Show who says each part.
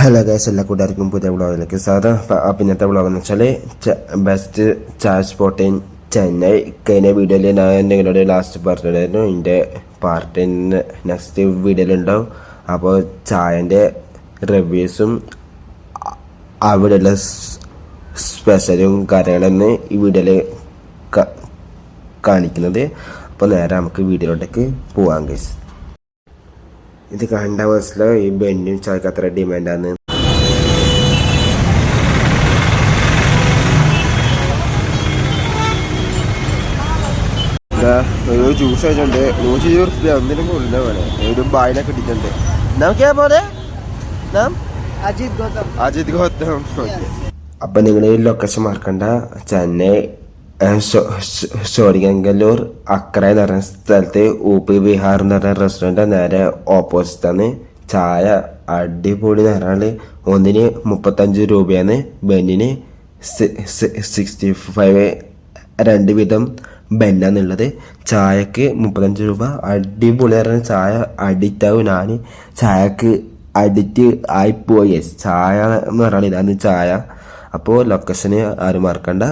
Speaker 1: Hello guys, എല്ലാ കൂട്ടുകാർക്കും പുതിയ വ്ളോഗിലേക്ക് സ്വാഗതം. അപ്പം ഇന്നത്തെ വ്ളോഗ് എന്ന് വെച്ചാൽ ബെസ്റ്റ് ചായ സ്പോട്ട് ഇൻ ചെന്നൈ. കഴിഞ്ഞ വീഡിയോയിൽ ഞാൻ നിങ്ങളുടെ ലാസ്റ്റ് പറഞ്ഞിട്ടുണ്ടായിരുന്നു. ഇതിൻ്റെ പാർട്ട് നെക്സ്റ്റ് വീഡിയോയിലുണ്ടാവും. അപ്പോൾ ചായൻ്റെ റിവ്യൂസും അവിടെയുള്ള സ്പെഷ്യലും കാര്യങ്ങളെന്ന് ഈ വീഡിയോയിൽ കാണിക്കുന്നത്. അപ്പോൾ നേരെ നമുക്ക് വീഡിയോയിലോട്ടേക്ക് പോവാം ഗൈസ്. ഇത് കണ്ട മനസ്സിലാവും ഈ ബെന്നും ചായക്ക് അത്ര ഡിമാൻഡാണ്. ഒരു ജ്യൂസ് കഴിച്ചിട്ടുണ്ട്. 120 റുപ്യ ഒന്നിനും കൂടുതൽ വേണം. ഒരു ബായിനെ കിട്ടിയിട്ടുണ്ട്. നമുക്കാ പോലെ അജിത് ഗൗതം. അപ്പം നിങ്ങൾ ഈ ലൊക്കേഷൻ മറക്കണ്ട. ചെന്നൈ ഷോരിഗംഗല്ലൂർ അക്ര എന്ന് പറഞ്ഞ സ്ഥലത്ത് ഊപ്പി വിഹാർ എന്ന് പറഞ്ഞ റെസ്റ്റോറൻറ്റ് നേരെ ഓപ്പോസിറ്റാണ്. ചായ അടിപൊളി എന്ന് പറഞ്ഞാൽ ഒന്നിന് 35 രൂപയാണ്. ബെന്നിന് 65. രണ്ട് വിധം ബെന്നാന്നുള്ളത്. ചായക്ക് 35 രൂപ. അടിപൊളി പറഞ്ഞാൽ ചായ അഡിക്റ്റ് ആവും. ഞാൻ ചായക്ക് അഡിക്റ്റ് ആയിപ്പോയി. ചായ എന്ന് പറഞ്ഞാൽ ഇതാണ് ചായ. അപ്പോൾ ലൊക്കേഷന് ആരും മറക്കണ്ട.